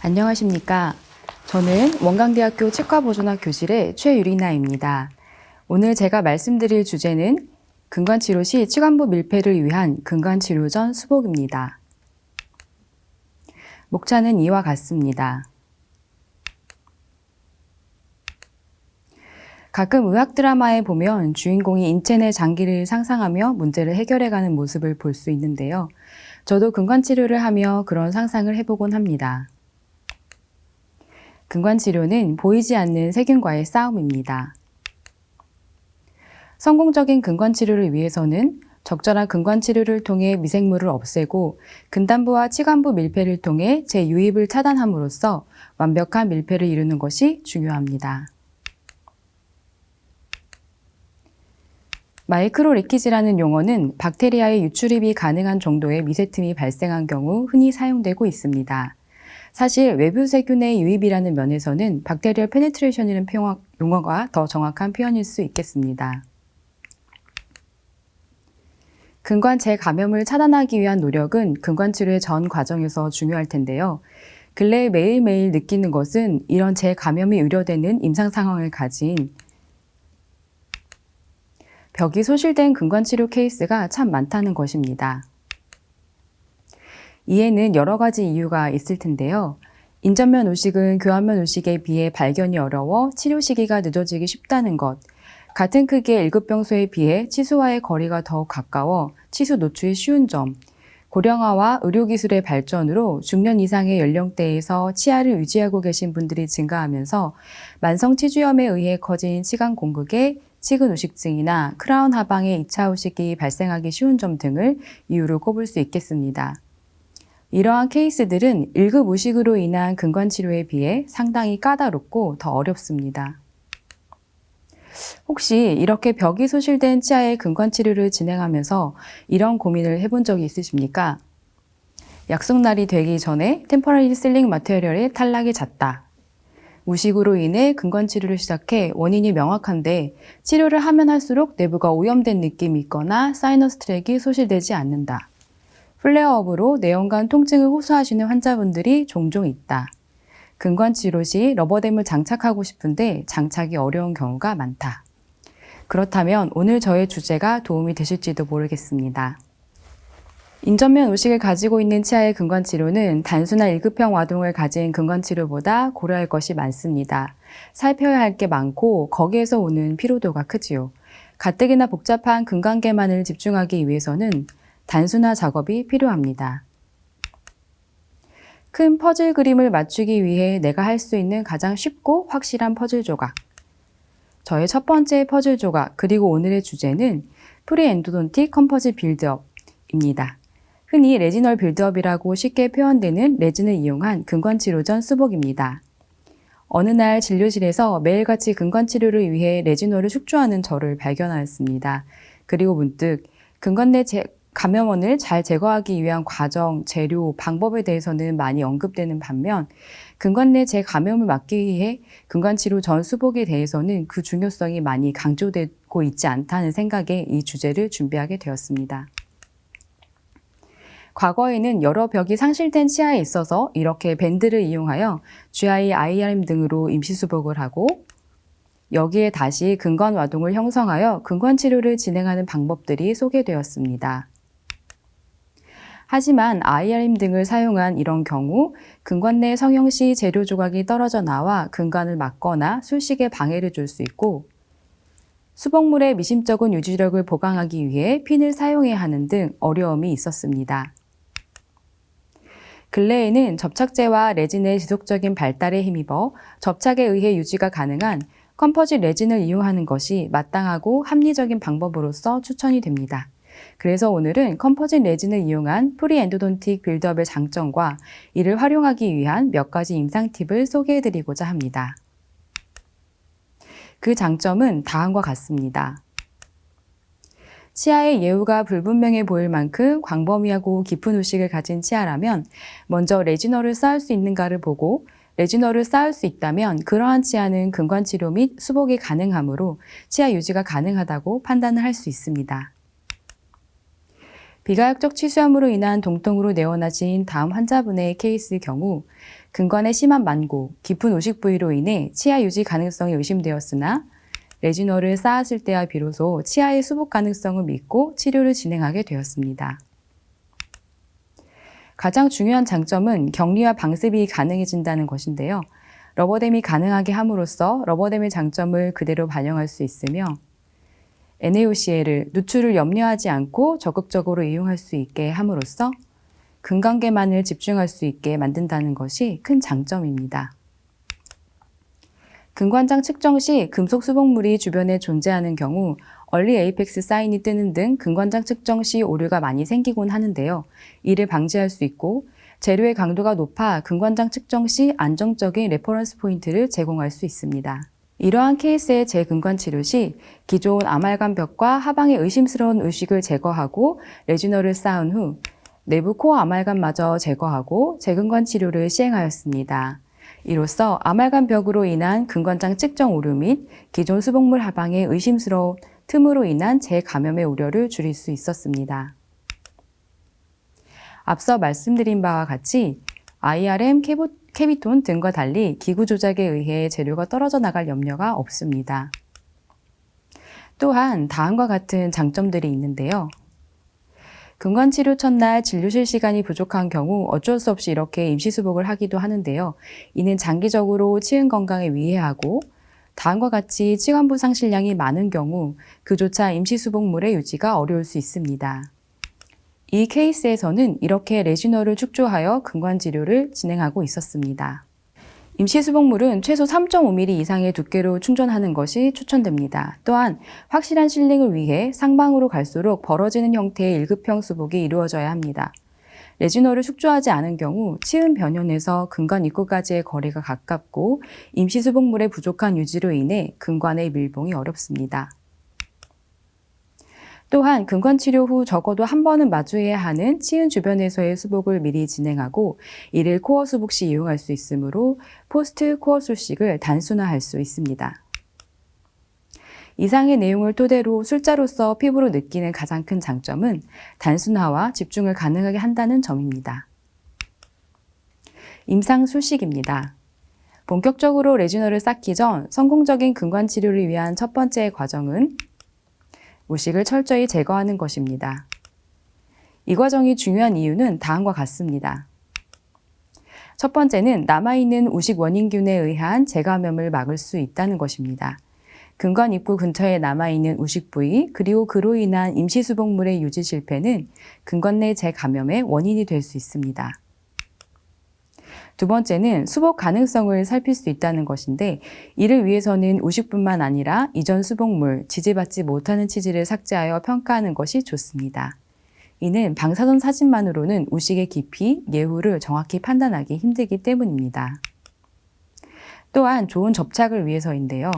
안녕하십니까. 저는 원광대학교 치과보존학 교실의 최유리나입니다. 오늘 제가 말씀드릴 주제는 근관치료 시 치관부 밀폐를 위한 근관치료 전 수복입니다. 목차는 이와 같습니다. 가끔 의학 드라마에 보면 주인공이 인체 내 장기를 상상하며 문제를 해결해가는 모습을 볼 수 있는데요. 저도 근관치료를 하며 그런 상상을 해보곤 합니다. 근관치료는 보이지 않는 세균과의 싸움입니다. 성공적인 근관치료를 위해서는 적절한 근관치료를 통해 미생물을 없애고 근단부와 치관부 밀폐를 통해 재유입을 차단함으로써 완벽한 밀폐를 이루는 것이 중요합니다. 마이크로 리키지라는 용어는 박테리아의 유출입이 가능한 정도의 미세틈이 발생한 경우 흔히 사용되고 있습니다. 사실 외부 세균의 유입이라는 면에서는 박테리얼 페네트레이션이라는 용어가 더 정확한 표현일 수 있겠습니다. 근관 재감염을 차단하기 위한 노력은 근관치료의 전 과정에서 중요할 텐데요. 근래에 매일매일 느끼는 것은 이런 재감염이 우려되는 임상 상황을 가진 벽이 소실된 근관치료 케이스가 참 많다는 것입니다. 이에는 여러 가지 이유가 있을 텐데요. 인전면 우식은 교환면 우식에 비해 발견이 어려워 치료 시기가 늦어지기 쉽다는 것, 같은 크기의 1급병소에 비해 치수와의 거리가 더욱 가까워 치수 노출이 쉬운 점, 고령화와 의료기술의 발전으로 중년 이상의 연령대에서 치아를 유지하고 계신 분들이 증가하면서 만성치주염에 의해 커진 치관 공극에 치근 우식증이나 크라운 하방의 2차 우식이 발생하기 쉬운 점 등을 이유로 꼽을 수 있겠습니다. 이러한 케이스들은 1급 우식으로 인한 근관치료에 비해 상당히 까다롭고 더 어렵습니다. 혹시 이렇게 벽이 소실된 치아의 근관치료를 진행하면서 이런 고민을 해본 적이 있으십니까? 약속날이 되기 전에 템퍼러리 실링 마테리얼의 탈락이 잦다. 우식으로 인해 근관치료를 시작해 원인이 명확한데 치료를 하면 할수록 내부가 오염된 느낌이 있거나 사이너스 트랙이 소실되지 않는다. 플레어업으로 내연관 통증을 호소하시는 환자분들이 종종 있다. 근관치료 시 러버댐을 장착하고 싶은데 장착이 어려운 경우가 많다. 그렇다면 오늘 저의 주제가 도움이 되실지도 모르겠습니다. 인전면 우식을 가지고 있는 치아의 근관치료는 단순한 1급형 와동을 가진 근관치료보다 고려할 것이 많습니다. 살펴야 할 게 많고 거기에서 오는 피로도가 크지요. 가뜩이나 복잡한 근관계만을 집중하기 위해서는 단순화 작업이 필요합니다. 큰 퍼즐 그림을 맞추기 위해 내가 할 수 있는 가장 쉽고 확실한 퍼즐 조각. 저의 첫 번째 퍼즐 조각, 그리고 오늘의 주제는 프리엔도돈틱 컴포짓 빌드업입니다. 흔히 레지널 빌드업이라고 쉽게 표현되는 레진을 이용한 근관치료 전 수복입니다. 어느 날 진료실에서 매일같이 근관치료를 위해 레지널을 축조하는 저를 발견하였습니다. 그리고 문득 근관 내 감염원을 잘 제거하기 위한 과정, 재료, 방법에 대해서는 많이 언급되는 반면 근관 내 재감염을 막기 위해 근관치료 전 수복에 대해서는 그 중요성이 많이 강조되고 있지 않다는 생각에 이 주제를 준비하게 되었습니다. 과거에는 여러 벽이 상실된 치아에 있어서 이렇게 밴드를 이용하여 GI, IRM 등으로 임시수복을 하고 여기에 다시 근관 와동을 형성하여 근관치료를 진행하는 방법들이 소개되었습니다. 하지만 IRM 등을 사용한 이런 경우 근관 내 성형 시 재료 조각이 떨어져 나와 근관을 막거나 술식에 방해를 줄 수 있고 수복물의 미심쩍은 유지력을 보강하기 위해 핀을 사용해야 하는 등 어려움이 있었습니다. 근래에는 접착제와 레진의 지속적인 발달에 힘입어 접착에 의해 유지가 가능한 컴포짓 레진을 이용하는 것이 마땅하고 합리적인 방법으로서 추천이 됩니다. 그래서 오늘은 컴포짓 레진을 이용한 프리엔도돈틱 빌드업의 장점과 이를 활용하기 위한 몇 가지 임상 팁을 소개해드리고자 합니다. 그 장점은 다음과 같습니다. 치아의 예후가 불분명해 보일 만큼 광범위하고 깊은 우식을 가진 치아라면 먼저 레지널을 쌓을 수 있는가를 보고 레지널을 쌓을 수 있다면 그러한 치아는 근관치료 및 수복이 가능하므로 치아 유지가 가능하다고 판단을 할 수 있습니다. 비가역적 치수염으로 인한 동통으로 내원하신 다음 환자분의 케이스의 경우 근관의 심한 만고, 깊은 우식 부위로 인해 치아 유지 가능성이 의심되었으나 레지널을 쌓았을 때야 비로소 치아의 수복 가능성을 믿고 치료를 진행하게 되었습니다. 가장 중요한 장점은 격리와 방습이 가능해진다는 것인데요. 러버댐이 가능하게 함으로써 러버댐의 장점을 그대로 반영할 수 있으며 NaOCl을 누출을 염려하지 않고 적극적으로 이용할 수 있게 함으로써 근관계만을 집중할 수 있게 만든다는 것이 큰 장점입니다. 근관장 측정 시 금속 수복물이 주변에 존재하는 경우 얼리 에이펙스 사인이 뜨는 등 근관장 측정 시 오류가 많이 생기곤 하는데요. 이를 방지할 수 있고 재료의 강도가 높아 근관장 측정 시 안정적인 레퍼런스 포인트를 제공할 수 있습니다. 이러한 케이스의 재근관 치료 시 기존 아말감 벽과 하방의 의심스러운 의식을 제거하고 레지널을 쌓은 후 내부 코어 아말감마저 제거하고 재근관 치료를 시행하였습니다. 이로써 아말감 벽으로 인한 근관장 측정 오류 및 기존 수복물 하방의 의심스러운 틈으로 인한 재감염의 우려를 줄일 수 있었습니다. 앞서 말씀드린 바와 같이 IRM, 캐비톤 등과 달리 기구 조작에 의해 재료가 떨어져 나갈 염려가 없습니다. 또한 다음과 같은 장점들이 있는데요. 근관치료 첫날 진료실 시간이 부족한 경우 어쩔 수 없이 이렇게 임시수복을 하기도 하는데요. 이는 장기적으로 치은 건강에 위해하고 다음과 같이 치관부 상실량이 많은 경우 그조차 임시수복물의 유지가 어려울 수 있습니다. 이 케이스에서는 이렇게 레지널을 축조하여 근관치료를 진행하고 있었습니다. 임시수복물은 최소 3.5mm 이상의 두께로 충전하는 것이 추천됩니다. 또한 확실한 실링을 위해 상방으로 갈수록 벌어지는 형태의 1급형 수복이 이루어져야 합니다. 레지널을 축조하지 않은 경우 치은 변연에서 근관 입구까지의 거리가 가깝고 임시수복물의 부족한 유지로 인해 근관의 밀봉이 어렵습니다. 또한 근관치료 후 적어도 한 번은 마주해야 하는 치은 주변에서의 수복을 미리 진행하고 이를 코어 수복 시 이용할 수 있으므로 포스트 코어 술식을 단순화할 수 있습니다. 이상의 내용을 토대로 술자로서 피부로 느끼는 가장 큰 장점은 단순화와 집중을 가능하게 한다는 점입니다. 임상 술식입니다. 본격적으로 레지널을 쌓기 전 성공적인 근관치료를 위한 첫 번째 과정은 우식을 철저히 제거하는 것입니다. 이 과정이 중요한 이유는 다음과 같습니다. 첫 번째는 남아있는 우식 원인균에 의한 재감염을 막을 수 있다는 것입니다. 근관 입구 근처에 남아있는 우식 부위 그리고 그로 인한 임시수복물의 유지 실패는 근관 내 재감염의 원인이 될 수 있습니다. 두 번째는 수복 가능성을 살필 수 있다는 것인데 이를 위해서는 우식뿐만 아니라 이전 수복물, 지지받지 못하는 치질을 삭제하여 평가하는 것이 좋습니다. 이는 방사선 사진만으로는 우식의 깊이, 예후를 정확히 판단하기 힘들기 때문입니다. 또한 좋은 접착을 위해서인데요.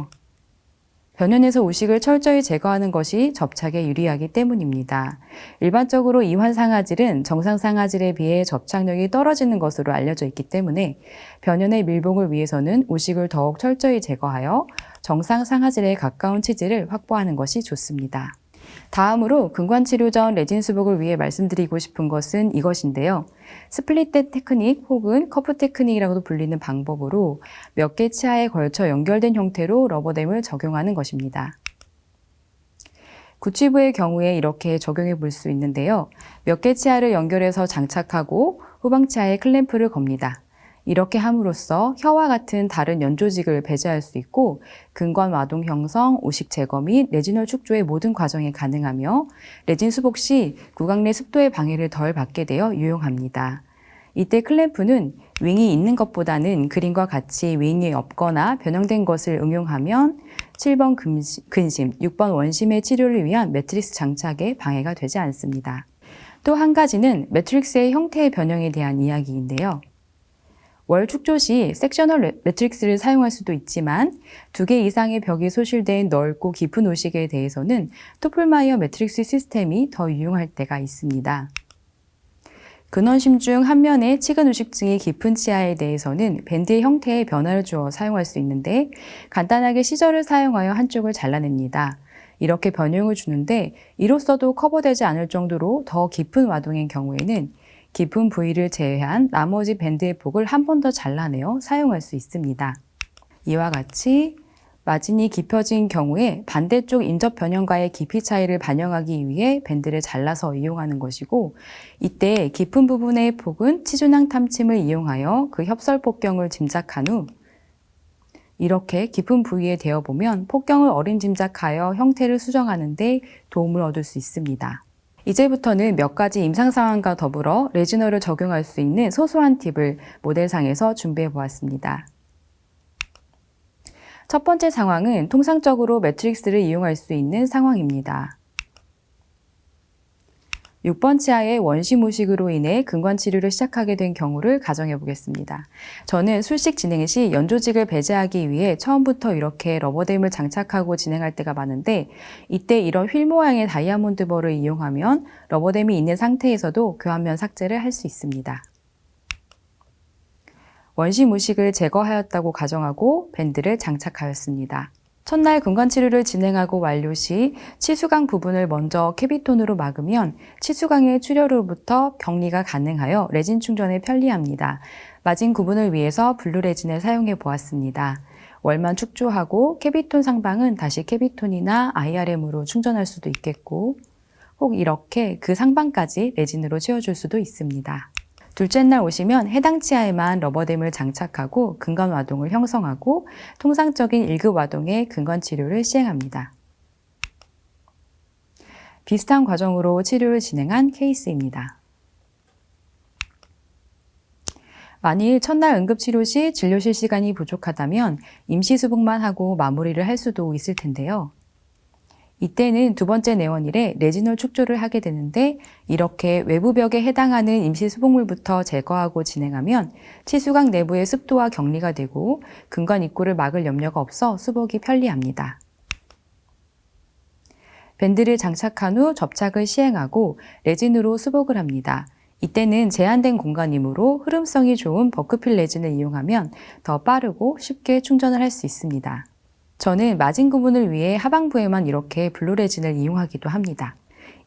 변연에서 우식을 철저히 제거하는 것이 접착에 유리하기 때문입니다. 일반적으로 이환 상아질은 정상 상아질에 비해 접착력이 떨어지는 것으로 알려져 있기 때문에 변연의 밀봉을 위해서는 우식을 더욱 철저히 제거하여 정상 상아질에 가까운 치질을 확보하는 것이 좋습니다. 다음으로 근관치료 전 레진 수복을 위해 말씀드리고 싶은 것은 이것인데요. 스플릿댓 테크닉 혹은 커프 테크닉이라고도 불리는 방법으로 몇 개 치아에 걸쳐 연결된 형태로 러버댐을 적용하는 것입니다. 구치부의 경우에 이렇게 적용해 볼 수 있는데요. 몇 개 치아를 연결해서 장착하고 후방 치아에 클램프를 겁니다. 이렇게 함으로써 혀와 같은 다른 연조직을 배제할 수 있고 근관 와동 형성, 우식 제거 및 레지널 축조의 모든 과정이 가능하며 레진 수복 시 구강 내 습도의 방해를 덜 받게 되어 유용합니다. 이때 클램프는 윙이 있는 것보다는 그림과 같이 윙이 없거나 변형된 것을 응용하면 7번 근심, 6번 원심의 치료를 위한 매트릭스 장착에 방해가 되지 않습니다. 또 한 가지는 매트릭스의 형태의 변형에 대한 이야기인데요. 월 축조 시 섹셔널 매트릭스를 사용할 수도 있지만 2개 이상의 벽이 소실된 넓고 깊은 우식에 대해서는 토플마이어 매트릭스 시스템이 더 유용할 때가 있습니다. 근원심 중 한 면의 치근 우식증이 깊은 치아에 대해서는 밴드의 형태에 변화를 주어 사용할 수 있는데 간단하게 시저를 사용하여 한쪽을 잘라냅니다. 이렇게 변형을 주는데 이로써도 커버되지 않을 정도로 더 깊은 와동인 경우에는 깊은 부위를 제외한 나머지 밴드의 폭을 한 번 더 잘라내어 사용할 수 있습니다. 이와 같이 마진이 깊어진 경우에 반대쪽 인접 변형과의 깊이 차이를 반영하기 위해 밴드를 잘라서 이용하는 것이고, 이때 깊은 부분의 폭은 치준항 탐침을 이용하여 그 협설 폭경을 짐작한 후 이렇게 깊은 부위에 대어보면 폭경을 어림짐작하여 형태를 수정하는 데 도움을 얻을 수 있습니다. 이제부터는 몇 가지 임상 상황과 더불어 레지너를 적용할 수 있는 소소한 팁을 모델상에서 준비해 보았습니다. 첫 번째 상황은 통상적으로 매트릭스를 이용할 수 있는 상황입니다. 6번 치아의 원시무식으로 인해 근관치료를 시작하게 된 경우를 가정해 보겠습니다. 저는 술식 진행 시 연조직을 배제하기 위해 처음부터 이렇게 러버댐을 장착하고 진행할 때가 많은데, 이때 이런 휠 모양의 다이아몬드 벌을 이용하면 러버댐이 있는 상태에서도 교환면 삭제를 할 수 있습니다. 원시무식을 제거하였다고 가정하고 밴드를 장착하였습니다. 첫날 근관치료를 진행하고 완료 시 치수강 부분을 먼저 캐비톤으로 막으면 치수강의 출혈로부터 격리가 가능하여 레진 충전에 편리합니다. 마진 구분을 위해서 블루레진을 사용해 보았습니다. 월만 축조하고 캐비톤 상방은 다시 캐비톤이나 IRM으로 충전할 수도 있겠고, 혹 이렇게 그 상방까지 레진으로 채워줄 수도 있습니다. 둘째 날 오시면 해당 치아에만 러버댐을 장착하고 근관 와동을 형성하고 통상적인 1급 와동의 근관 치료를 시행합니다. 비슷한 과정으로 치료를 진행한 케이스입니다. 만일 첫날 응급치료 시 진료실 시간이 부족하다면 임시수복만 하고 마무리를 할 수도 있을 텐데요. 이때는 두 번째 내원일에 레지놀 축조를 하게 되는데, 이렇게 외부 벽에 해당하는 임시 수복물부터 제거하고 진행하면 치수강 내부의 습도와 격리가 되고 근관 입구를 막을 염려가 없어 수복이 편리합니다. 밴드를 장착한 후 접착을 시행하고 레진으로 수복을 합니다. 이때는 제한된 공간이므로 흐름성이 좋은 버크필 레진을 이용하면 더 빠르고 쉽게 충전을 할 수 있습니다. 저는 마진 구분을 위해 하방부에만 이렇게 블루레진을 이용하기도 합니다.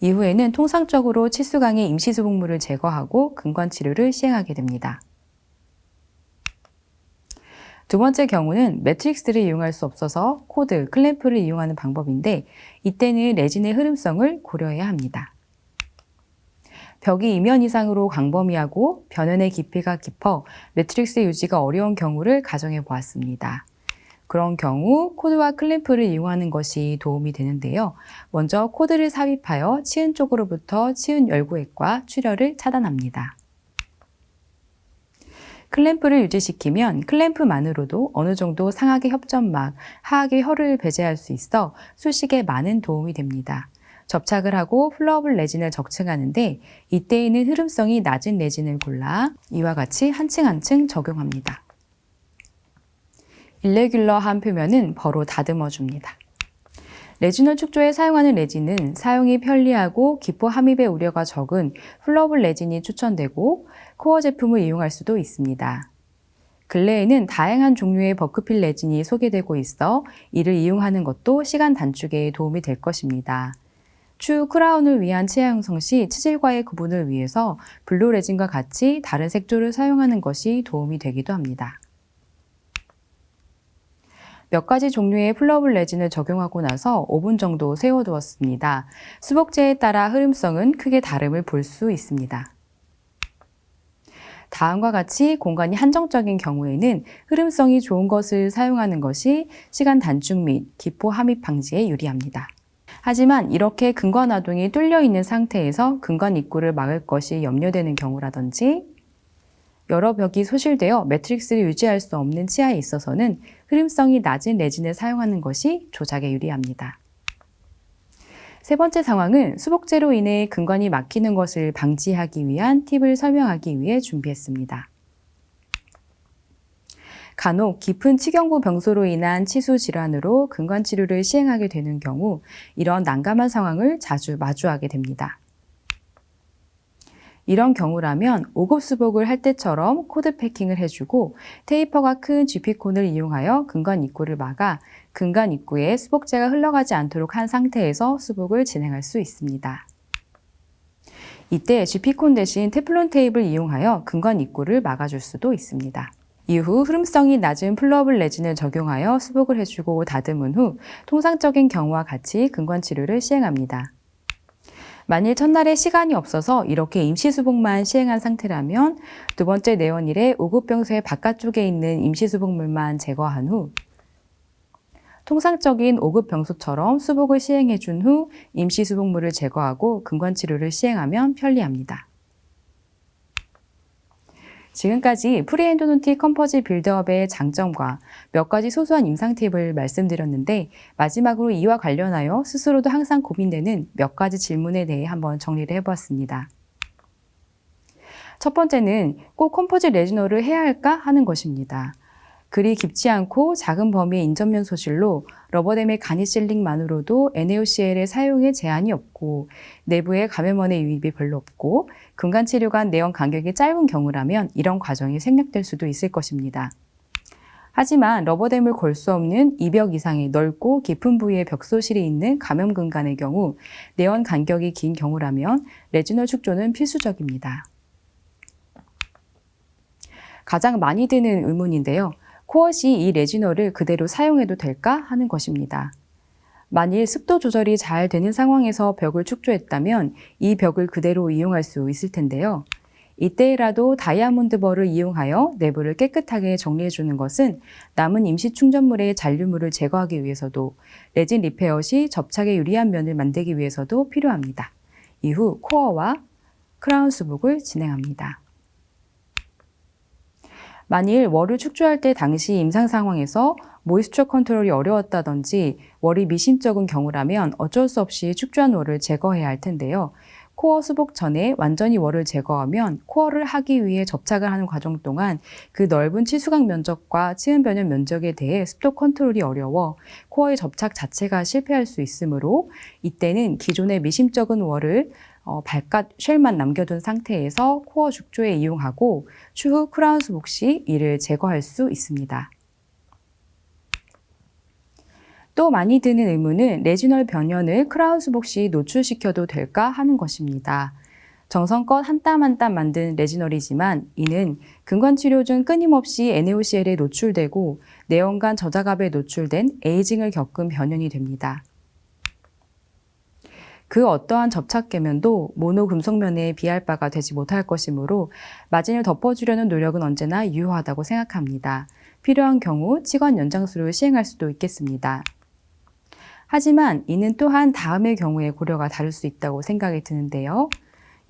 이후에는 통상적으로 치수강의 임시 수복물을 제거하고 근관 치료를 시행하게 됩니다. 두 번째 경우는 매트릭스를 이용할 수 없어서 코드, 클램프를 이용하는 방법인데, 이때는 레진의 흐름성을 고려해야 합니다. 벽이 이면 이상으로 광범위하고 변연의 깊이가 깊어 매트릭스 유지가 어려운 경우를 가정해 보았습니다. 그런 경우 코드와 클램프를 이용하는 것이 도움이 되는데요. 먼저 코드를 삽입하여 치은 쪽으로부터 치은 열구획과 출혈을 차단합니다. 클램프를 유지시키면 클램프만으로도 어느 정도 상악의 협점막, 하악의 혈을 배제할 수 있어 술식에 많은 도움이 됩니다. 접착을 하고 플러어블 레진을 적층하는데, 이때에는 흐름성이 낮은 레진을 골라 이와 같이 한 층 한 층 적용합니다. 일레귤러한 표면은 버로 다듬어 줍니다. 레지놀 축조에 사용하는 레진은 사용이 편리하고 기포 함입의 우려가 적은 플러블 레진이 추천되고 코어 제품을 이용할 수도 있습니다. 근래에는 다양한 종류의 버크필 레진이 소개되고 있어 이를 이용하는 것도 시간 단축에 도움이 될 것입니다. 추후 크라운을 위한 치아 형성 시 치질과의 구분을 위해서 블루 레진과 같이 다른 색조를 사용하는 것이 도움이 되기도 합니다. 몇 가지 종류의 플러블 레진을 적용하고 나서 5분 정도 세워두었습니다. 수복제에 따라 흐름성은 크게 다름을 볼 수 있습니다. 다음과 같이 공간이 한정적인 경우에는 흐름성이 좋은 것을 사용하는 것이 시간 단축 및 기포 함입 방지에 유리합니다. 하지만 이렇게 근관 와동이 뚫려 있는 상태에서 근관 입구를 막을 것이 염려되는 경우라든지, 여러 벽이 소실되어 매트릭스를 유지할 수 없는 치아에 있어서는 흐름성이 낮은 레진을 사용하는 것이 조작에 유리합니다. 세 번째 상황은 수복제로 인해 근관이 막히는 것을 방지하기 위한 팁을 설명하기 위해 준비했습니다. 간혹 깊은 치경부 병소로 인한 치수 질환으로 근관 치료를 시행하게 되는 경우, 이런 난감한 상황을 자주 마주하게 됩니다. 이런 경우라면 5급 수복을 할 때처럼 코드 패킹을 해주고 테이퍼가 큰 GP콘을 이용하여 근관 입구를 막아 근간 입구에 수복제가 흘러가지 않도록 한 상태에서 수복을 진행할 수 있습니다. 이때 GP콘 대신 테플론 테이프를 이용하여 근간 입구를 막아줄 수도 있습니다. 이후 흐름성이 낮은 플러블 레진을 적용하여 수복을 해주고 다듬은 후 통상적인 경우와 같이 근관 치료를 시행합니다. 만일 첫날에 시간이 없어서 이렇게 임시 수복만 시행한 상태라면 두 번째 내원일에 오급병소의 바깥쪽에 있는 임시 수복물만 제거한 후 통상적인 5급 병소처럼 수복을 시행해 준 후 임시 수복물을 제거하고 근관 치료를 시행하면 편리합니다. 지금까지 프리엔도돈틱 컴포지 빌드업의 장점과 몇 가지 소소한 임상 팁을 말씀드렸는데 마지막으로 이와 관련하여 스스로도 항상 고민되는 몇 가지 질문에 대해 한번 정리를 해보았습니다. 첫 번째는 꼭 컴포지 레지너를 해야 할까 하는 것입니다. 그리 깊지 않고 작은 범위의 인접면 소실로 러버댐의 가니실링만으로도 NaOCl의 사용에 제한이 없고 내부에 감염원의 유입이 별로 없고 근간 치료가 내원 간격이 짧은 경우라면 이런 과정이 생략될 수도 있을 것입니다. 하지만 러버댐을 걸 수 없는 2벽 이상의 넓고 깊은 부위의 벽소실이 있는 감염 근간의 경우 내원 간격이 긴 경우라면 레지널 축조는 필수적입니다. 가장 많이 드는 의문인데요. 코어시 이 레지널을 그대로 사용해도 될까 하는 것입니다. 만일 습도 조절이 잘 되는 상황에서 벽을 축조했다면 이 벽을 그대로 이용할 수 있을 텐데요. 이때라도 다이아몬드 벌을 이용하여 내부를 깨끗하게 정리해 주는 것은 남은 임시 충전물의 잔류물을 제거하기 위해서도 레진 리페어 시 접착에 유리한 면을 만들기 위해서도 필요합니다. 이후 코어와 크라운 수복을 진행합니다. 만일 월을 축조할 때 당시 임상 상황에서 모이스처 컨트롤이 어려웠다든지 월이 미심쩍은 경우라면 어쩔 수 없이 축조한 월을 제거해야 할 텐데요. 코어 수복 전에 완전히 월을 제거하면 코어를 하기 위해 접착을 하는 과정 동안 그 넓은 치수각 면적과 치은 변형 면적에 대해 습도 컨트롤이 어려워 코어의 접착 자체가 실패할 수 있으므로 이때는 기존의 미심쩍은 월을 발갓 쉘만 남겨둔 상태에서 코어 축조에 이용하고 추후 크라운 수복 시 이를 제거할 수 있습니다. 또 많이 드는 의문은 레지널 변연을 크라운 수복 시 노출시켜도 될까 하는 것입니다. 정성껏 한 땀 한 땀 만든 레지널이지만 이는 근관 치료 중 끊임없이 NaOCl에 노출되고 내원간 저자갑에 노출된 에이징을 겪은 변연이 됩니다. 그 어떠한 접착 계면도 모노금속면에 비할 바가 되지 못할 것이므로 마진을 덮어주려는 노력은 언제나 유효하다고 생각합니다. 필요한 경우 치관 연장술을 시행할 수도 있겠습니다. 하지만 이는 또한 다음의 경우에 고려가 다를 수 있다고 생각이 드는데요.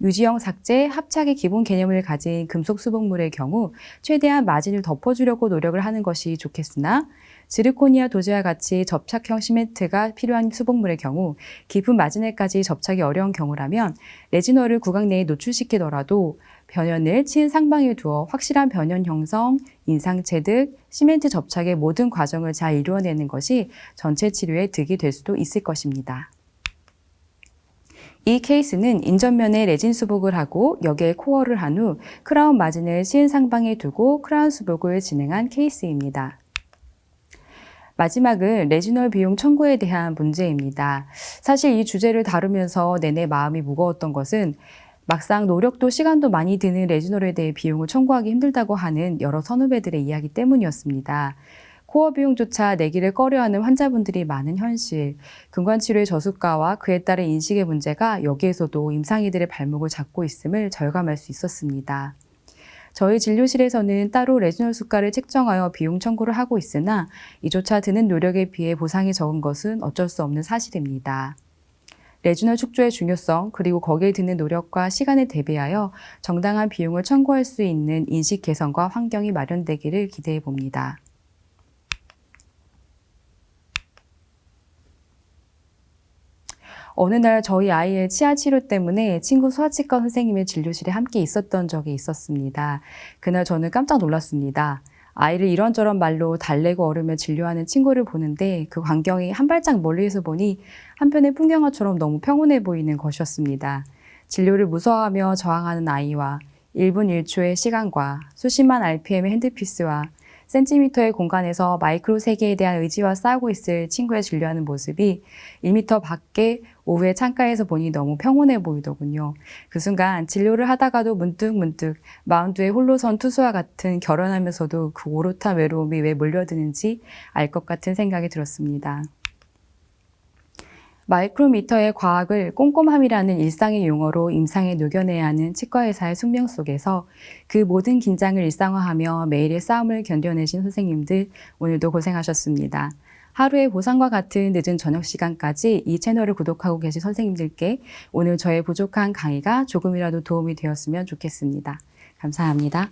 유지형 삭제, 합착의 기본 개념을 가진 금속 수복물의 경우 최대한 마진을 덮어주려고 노력을 하는 것이 좋겠으나 지르코니아 도제와 같이 접착형 시멘트가 필요한 수복물의 경우 깊은 마진에까지 접착이 어려운 경우라면 레지널을 구강 내에 노출시키더라도 변연을 치은 상방에 두어 확실한 변연 형성, 인상 체득, 시멘트 접착의 모든 과정을 잘 이루어내는 것이 전체 치료의 득이 될 수도 있을 것입니다. 이 케이스는 인접면에 레진 수복을 하고 여기에 코어를 한 후 크라운 마진을 치은 상방에 두고 크라운 수복을 진행한 케이스입니다. 마지막은 레지널 비용 청구에 대한 문제입니다. 사실 이 주제를 다루면서 내내 마음이 무거웠던 것은 막상 노력도 시간도 많이 드는 레지널에 대해 비용을 청구하기 힘들다고 하는 여러 선후배들의 이야기 때문이었습니다. 코어 비용조차 내기를 꺼려하는 환자분들이 많은 현실, 근관치료의 저수가와 그에 따른 인식의 문제가 여기에서도 임상의들의 발목을 잡고 있음을 절감할 수 있었습니다. 저희 진료실에서는 따로 레지널 수가를 책정하여 비용 청구를 하고 있으나 이조차 드는 노력에 비해 보상이 적은 것은 어쩔 수 없는 사실입니다. 레지널 축조의 중요성 그리고 거기에 드는 노력과 시간에 대비하여 정당한 비용을 청구할 수 있는 인식 개선과 환경이 마련되기를 기대해 봅니다. 어느 날 저희 아이의 치아 치료 때문에 친구 소아치과 선생님의 진료실에 함께 있었던 적이 있었습니다. 그날 저는 깜짝 놀랐습니다. 아이를 이런저런 말로 달래고 어르며 진료하는 친구를 보는데 그 광경이 한 발짝 멀리에서 보니 한편의 풍경화처럼 너무 평온해 보이는 것이었습니다. 진료를 무서워하며 저항하는 아이와 1분 1초의 시간과 수십만 RPM의 핸드피스와 센티미터의 공간에서 마이크로 세계에 대한 의지와 싸우고 있을 친구의 진료하는 모습이 1미터 밖에 오후에 창가에서 보니 너무 평온해 보이더군요. 그 순간 진료를 하다가도 문득문득 마운드에 홀로 선 투수와 같은 결연하면서도 그 오롯한 외로움이 왜 몰려드는지 알 것 같은 생각이 들었습니다. 마이크로미터의 과학을 꼼꼼함이라는 일상의 용어로 임상에 녹여내야 하는 치과의사의 숙명 속에서 그 모든 긴장을 일상화하며 매일의 싸움을 견뎌내신 선생님들, 오늘도 고생하셨습니다. 하루의 보상과 같은 늦은 저녁 시간까지 이 채널을 구독하고 계신 선생님들께 오늘 저의 부족한 강의가 조금이라도 도움이 되었으면 좋겠습니다. 감사합니다.